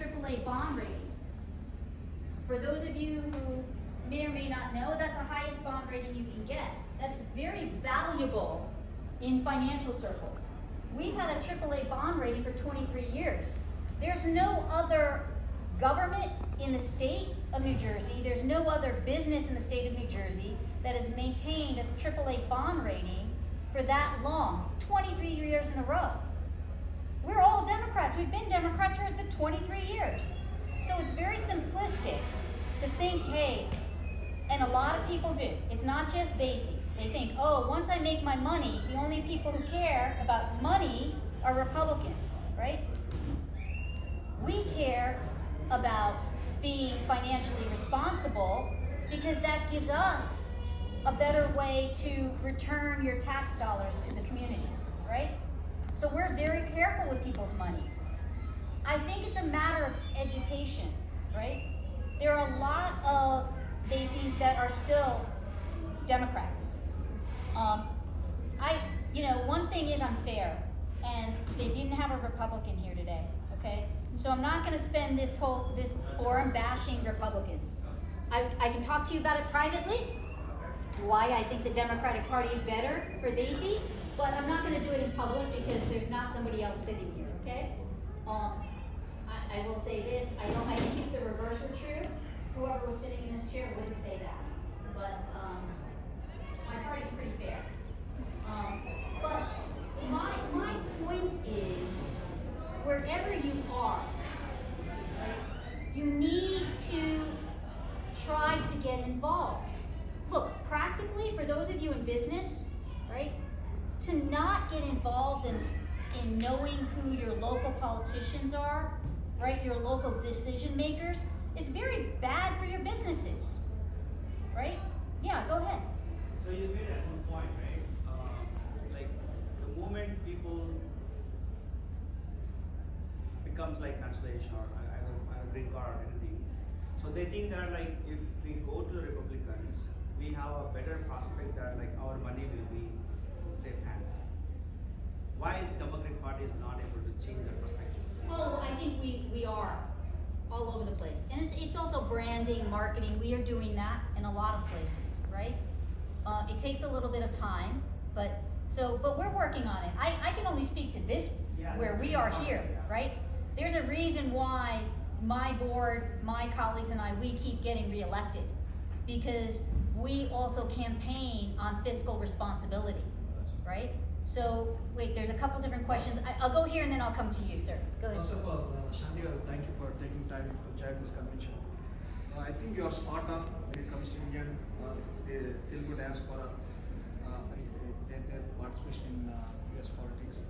AAA bond rating. For those of you who may or may not know, that's the highest bond rating you can get. That's very valuable in financial circles. We've had a AAA bond rating for 23 years. There's no other government in the state of New Jersey, there's no other business in the state of New Jersey that has maintained a AAA bond rating for that long, 23 years in a row. We're all Democrats. We've been Democrats for the 23 years. So it's very simplistic to think, hey, and a lot of people do. It's not just basics. They think, oh, once I make my money, the only people who care about money are Republicans, right? We care about being financially responsible because that gives us a better way to return your tax dollars to the communities, right? So we're very careful with people's money. I think it's a matter of education, right? There are a lot of bases that are still Democrats. One thing is unfair, and they didn't have a Republican here today, okay? So I'm not gonna spend this forum bashing Republicans. I can talk to you about it privately, why I think the Democratic Party is better for these, but I'm not gonna do it in public because there's not somebody else sitting here, okay? I will say this, I think if the reverse were true, whoever was sitting in this chair wouldn't say that. But my party's pretty fair. But my point is, wherever you are, right, you need to try to get involved. Look, practically, for those of you in business, right, to not get involved in knowing who your local politicians are, right, your local decision makers, is very bad for your businesses, right? Yeah, go ahead. So you made a good point, right? Like the moment people becomes like nationalization or either a green card or anything, so they think that like if we go to the Republicans, we have a better prospect that like our money will be in safe hands. Why the Democratic Party is not able to change that perspective? Oh, I think we are all over the place. And it's also branding, marketing. We are doing that in a lot of places, right? It takes a little bit of time, but we're working on it. I can only speak to this, where we are here, right? There's a reason why my board, my colleagues and we keep getting reelected, because we also campaign on fiscal responsibility, right? So, wait, there's a couple different questions. I'll go here and then I'll come to you, sir. Go ahead. First of all, Shanti, thank you for taking time to join this convention. I think you are spot on when it comes to Indian, the Telugu diaspora, their participation in US politics.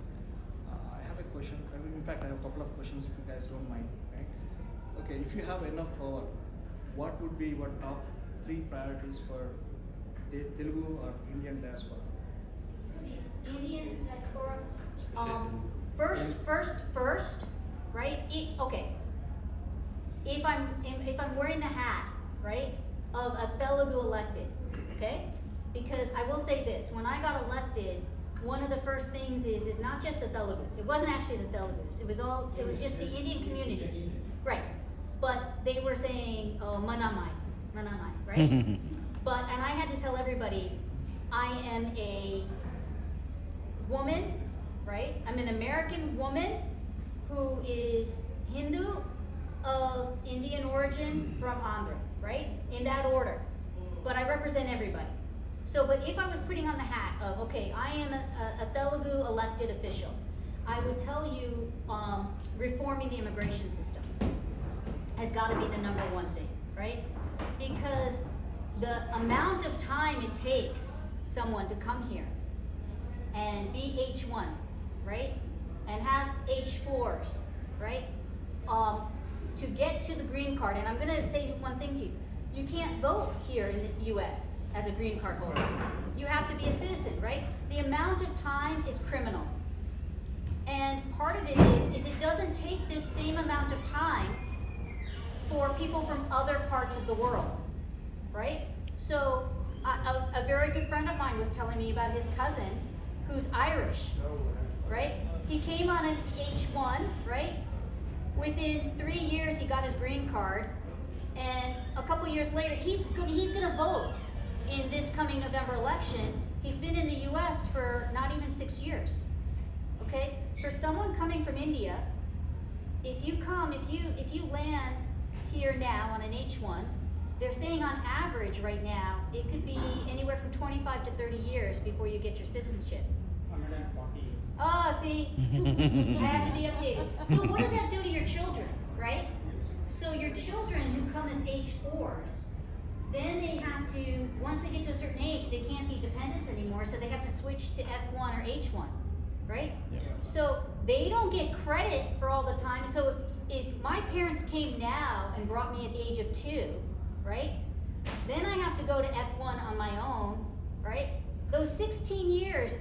I have a question. In fact, I have a couple of questions if you guys don't mind. Right? Okay, if you have enough power, what would be your top 3 priorities for the Telugu or Indian diaspora? Indian diaspora. First, right? Okay. If I'm wearing the hat, right, of a Telugu elected, okay? Because I will say this: when I got elected, one of the first things is not just the Telugus. It wasn't actually the Telugus. It was just the Indian community, right? But they were saying, oh, manamai, right? And I had to tell everybody, I am a woman, right? I'm an American woman who is Hindu of Indian origin from Andhra, right? In that order. But I represent everybody. So, but if I was putting on the hat of, okay, I am a Telugu elected official, I would tell you reforming the immigration system has got to be the #1 thing, right? Because the amount of time it takes someone to come here and be H1, right? And have H4s, right? To get to the green card, and I'm gonna say one thing to you. You can't vote here in the US as a green card holder. You have to be a citizen, right? The amount of time is criminal. And part of it is it doesn't take this same amount of time for people from other parts of the world, right? So a very good friend of mine was telling me about his cousin who's Irish, right? He came on an H1, right? Within 3 years, he got his green card, and a couple years later, he's gonna vote in this coming November election. He's been in the U.S. for not even 6 years. Okay, for someone coming from India, if you land here now on an H1, they're saying on average right now it could be anywhere from 25 to 30 years before you get your citizenship. 140 years. Oh, see, I have to be updated. So what does that do to your children, right? So your children who come as H4s, then they have to, once they get to a certain age, they can't be dependents anymore, so they have to switch to F1 or H1, right? Yeah. So they don't get credit for all the time. So if my parents came now and brought me at the age of 2, right? Then I have to go to F1 on my own, right? Those 16 years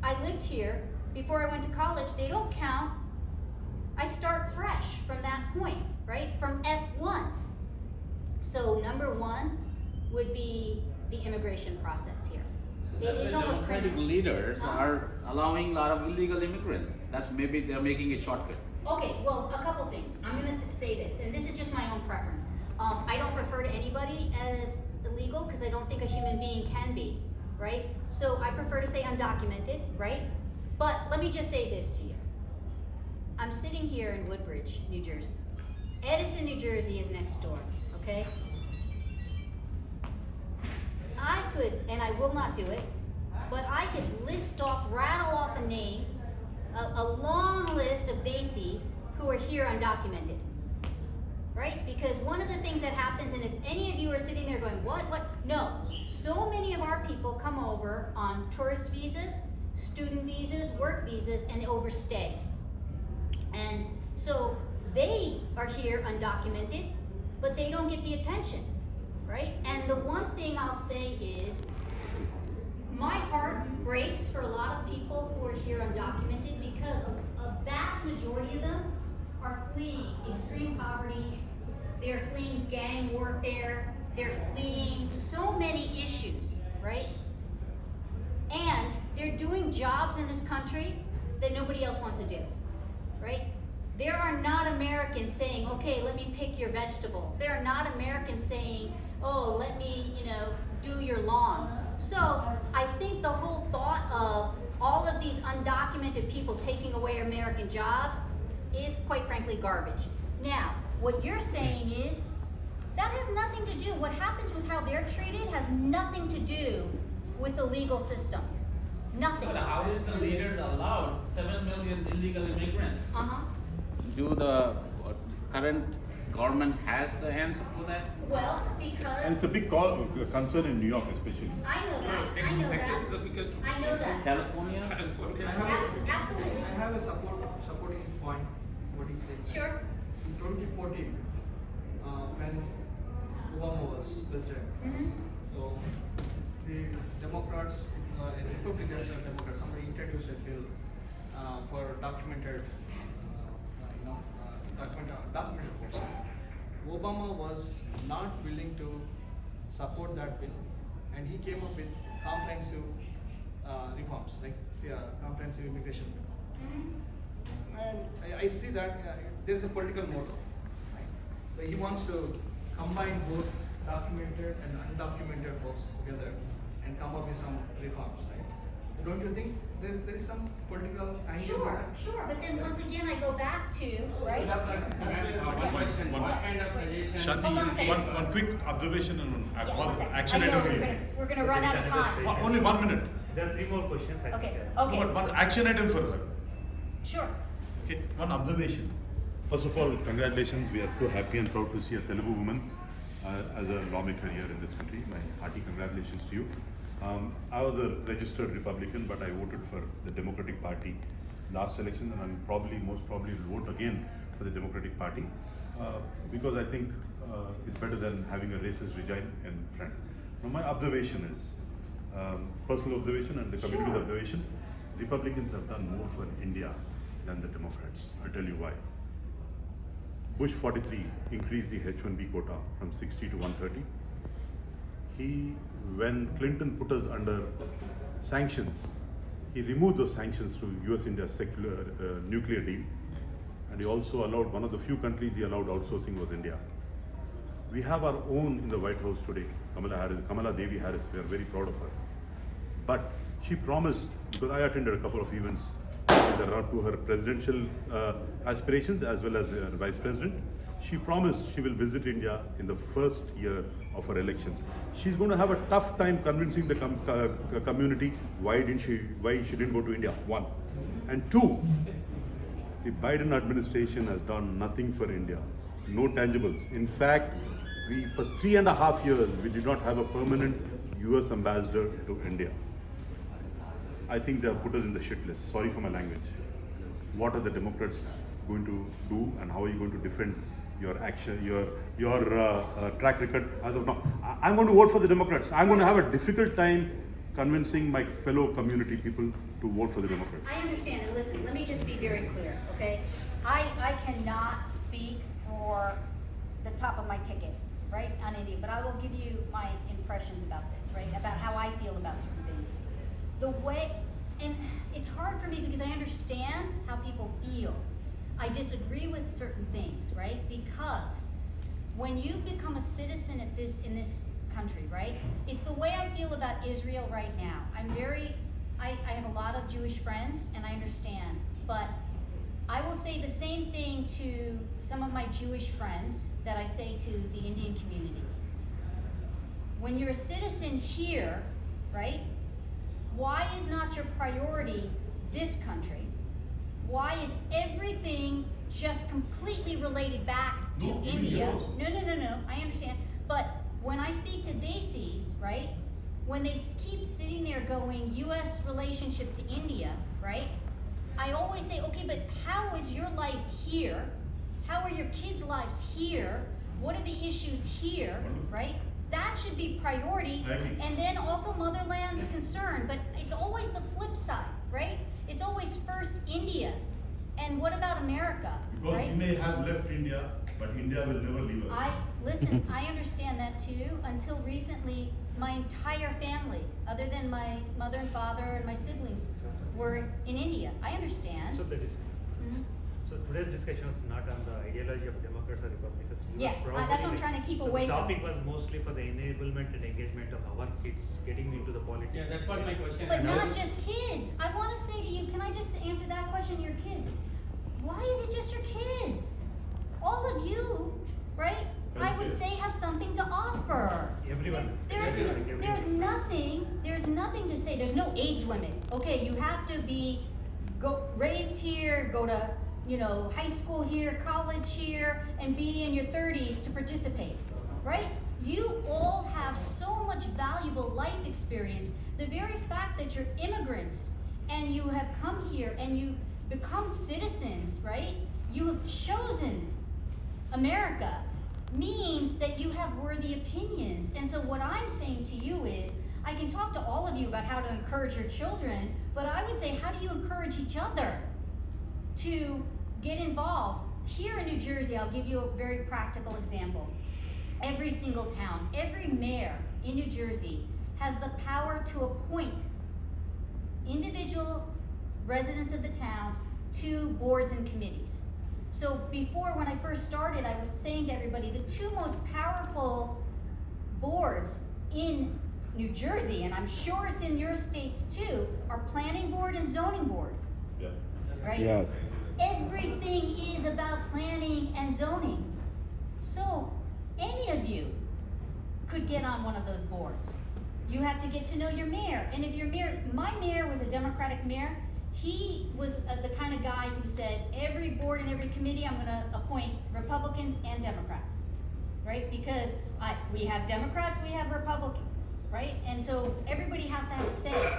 I lived here before I went to college, they don't count. I start fresh from that point, right? From F1. So number 1 would be the immigration process here. It's almost Democratic criminal. leaders Huh? are allowing a lot of illegal immigrants. That's maybe they're making a shortcut. Okay, well, a couple things. I'm gonna say this, and this is just my own preference. I don't refer to anybody as illegal because I don't think a human being can be, right? So I prefer to say undocumented, right? But let me just say this to you. I'm sitting here in Woodbridge, New Jersey. Edison, New Jersey is next door, okay? I could, and I will not do it, but I could rattle off a name, a long list of bases who are here undocumented, right? Because one of the things that happens, and if any of you are sitting there going, what? No, so many of our people come over on tourist visas, student visas, work visas, and overstay. And so they are here undocumented, but they don't get the attention, right? And the one thing I'll say is, my heart breaks for a lot of people who are here undocumented because a vast majority of them are fleeing extreme poverty, they're fleeing gang warfare, they're fleeing so many issues, right? And they're doing jobs in this country that nobody else wants to do, right? There are not Americans saying, okay, let me pick your vegetables. There are not Americans saying, oh, let me, do your lawns. So I think the whole thought of all of these undocumented people taking away American jobs is, quite frankly, garbage. Now, what you're saying is, that has nothing to do, what happens with how they're treated has nothing to do with the legal system. Nothing. But how did the leaders allow 7 million illegal immigrants? Uh-huh. Do the current government has the answer for that? Well, And because, it's a big concern in New York especially. I know that, I know that, I know that. California? Absolutely. I have a supporting point, what he said. Sure. In 2014, when Obama was president, Mhm. so the Democrats, Republicans and Democrats, somebody introduced a bill for documented folks. Obama was not willing to support that bill, and he came up with comprehensive reforms, like comprehensive immigration bill. Mhm. And I see that there is a political motive. Right? So he wants to combine both documented and undocumented folks together and come up with some reforms. Right? Don't you think there is some political angle? Sure, sure, but then once again, I go back to, right? One question, what kind of suggestions? Hold on a Shanti, second. one quick observation and Yeah, one one second. action I know, item. we're gonna run out of time. Only 1 minute. There are 3 more questions. I Okay, think. okay, But one action item for that. sure. Okay, one observation. First of all, congratulations. We are so happy and proud to see a Telugu woman as a lawmaker here in this country. My hearty congratulations to you. I was a registered Republican, but I voted for the Democratic Party last election, and I'm most probably will vote again for the Democratic Party because I think it's better than having a racist regime in front. Now, my observation is personal observation and the community's Sure. observation. Republicans have done more for India than the Democrats. I'll tell you why. Bush 43 increased the H-1B quota from 60 to 130. When Clinton put us under sanctions, he removed those sanctions through US-India secular nuclear deal. and he also allowed, one of the few countries he allowed outsourcing was India. We have our own in the White House today, Kamala Devi Harris. We are very proud of her. But she promised, because I attended a couple of events in the run to her presidential aspirations as well as vice president. She promised she will visit India in the first year of her elections. She's going to have a tough time convincing the community why she didn't go to India. One, and two, the Biden administration has done nothing for India. No tangibles. In fact, for 3.5 years, we did not have a permanent US ambassador to India. I think they have put us in the shit list. Sorry for my language. What are the Democrats going to do, and how are you going to defend your action, your track record as of now? I'm going to vote for the Democrats. I'm going to have a difficult time convincing my fellow community people to vote for the Democrats. I understand, and listen, let me just be very clear, okay? I cannot speak for the top of my ticket, right, on India, but I will give you my impressions about this, right, about how I feel about certain things. The way, and it's hard for me because I understand how people feel. I disagree with certain things, right, because when you become a citizen in this country, right, it's the way I feel about Israel right now. I have a lot of Jewish friends, and I understand, but I will say the same thing to some of my Jewish friends that I say to the Indian community. When you're a citizen here, right, why is not your priority this country? Why is everything just completely related back to India? No, I understand. But when I speak to Desis, right, when they keep sitting there going US relationship to India, right, I always say, okay, but how is your life here? How are your kids' lives here? What are the issues here, right? That should be priority. And then also motherland's concern, but it's always the flip side, right? It's always first India. And what about America, Because right? we may have left India, but India will never leave us. Listen, I understand that too. Until recently, my entire family, other than my mother and father and my siblings, were in India. I understand. So Mhm. so today's discussion is not on the ideology of Democrats or Republicans. Yeah, that's what I'm trying to keep away The from. topic was mostly for the enablement and engagement of our kids getting into the politics. Yeah, that's what my question But is. not just kids. I want to say to you, can I just answer that question, your kids? Why is it just your kids? All of you, right? I would say have something to offer. Everyone. There's nothing to say. There's no age limit. Okay, you have to be raised here, go to high school here, college here, and be in your 30s to participate, right? You all have so much valuable life experience. The very fact that you're immigrants and you have come here and you become citizens, right? You have chosen America means that you have worthy opinions. And so what I'm saying to you is, I can talk to all of you about how to encourage your children, but I would say, how do you encourage each other to get involved? Here in New Jersey, I'll give you a very practical example. Every single town, every mayor in New Jersey has the power to appoint individual residents of the towns to boards and committees. So before, when I first started, I was saying to everybody, the two most powerful boards in New Jersey, and I'm sure it's in your states too, are planning board and zoning board. Yeah. Right? Yes. Everything is about planning and zoning. So any of you could get on one of those boards. You have to get to know your mayor. And if your mayor, my mayor was a Democratic mayor, he was the kind of guy who said, every board and every committee, I'm gonna appoint Republicans and Democrats, right? Because we have Democrats, we have Republicans, right? And so everybody has to have a say.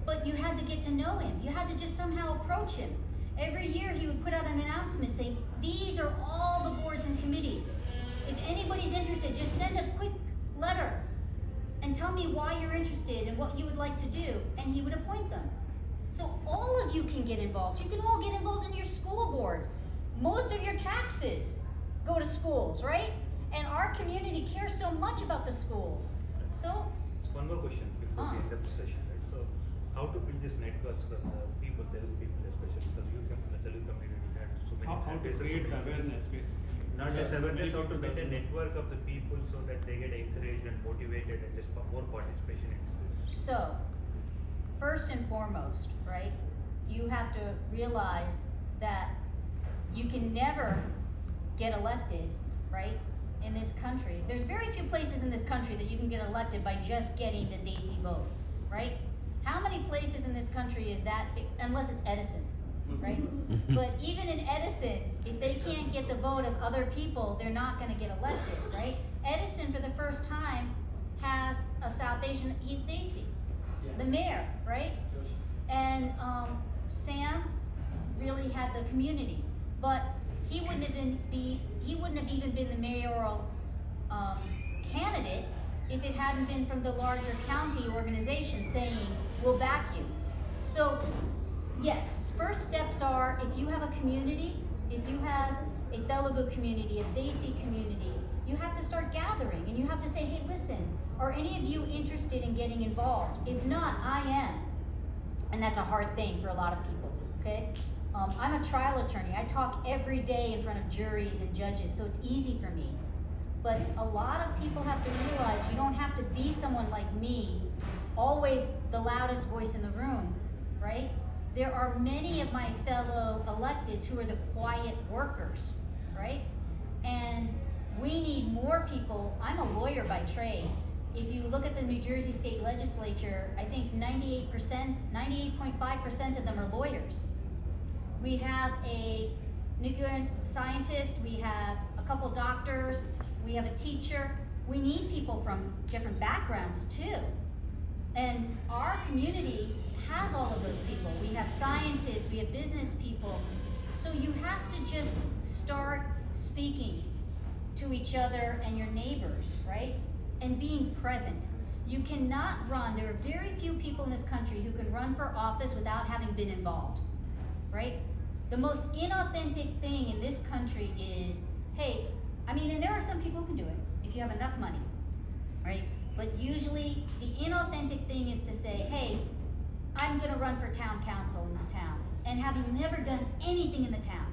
But you had to get to know him. You had to just somehow approach him. Every year he would put out an announcement saying, these are all the boards and committees. If anybody's interested, just send a quick letter and tell me why you're interested and what you would like to do, and he would appoint them. So all of you can get involved. You can all get involved in your school boards. Most of your taxes go to schools, right? And our community cares so much about the schools. So, One more question before we end up the session, right? So, how to build these networks for the people, Telugu people especially, because you come from the Telugu community, we had so many How to places, so create the many places. awareness basically. Not just Yeah, awareness, how to people make a doesn't- network of the people so that they get encouraged and motivated and just more participation into this. So, first and foremost, right, you have to realize that you can never get elected, right, in this country. There's very few places in this country that you can get elected by just getting the Desi vote, right? How many places in this country is that, unless it's Edison, right? But even in Edison, if they can't get the vote of other people, they're not gonna get elected, right? Edison, for the first time, has a South Asian, he's Desi, the mayor, right? And Sam really had the community, but he wouldn't have even been the mayoral candidate if it hadn't been from the larger county organization saying, we'll back you. So, yes, first steps are, if you have a community, if you have a Telugu community, a Desi community, you have to start gathering and you have to say, hey, listen, are any of you interested in getting involved? If not, I am. And that's a hard thing for a lot of people, okay? I'm a trial attorney. I talk every day in front of juries and judges, so it's easy for me. But a lot of people have to realize you don't have to be someone like me, always the loudest voice in the room, right? There are many of my fellow electeds who are the quiet workers, right? And we need more people. I'm a lawyer by trade. If you look at the New Jersey State Legislature, I think 98.5% of them are lawyers. We have a nuclear scientist, we have a couple doctors, we have a teacher. We need people from different backgrounds too. And our community has all of those people. We have scientists, we have business people. So you have to just start speaking to each other and your neighbors, right? And being present. You cannot run, there are very few people in this country who can run for office without having been involved, right? The most inauthentic thing in this country is, hey, I mean, and there are some people who can do it if you have enough money, right? But usually the inauthentic thing is to say, hey, I'm gonna run for town council in this town, and having never done anything in the town,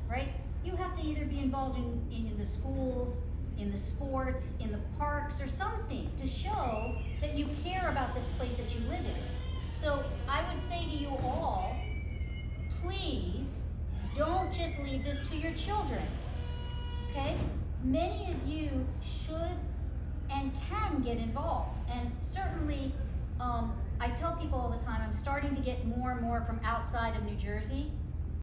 right? You have to either be involved in the schools, in the sports, in the parks, or something to show that you care about this place that you live in. So I would say to you all, please don't just leave this to your children, okay? Many of you should and can get involved, and certainly I tell people all the time, I'm starting to get more and more from outside of New Jersey,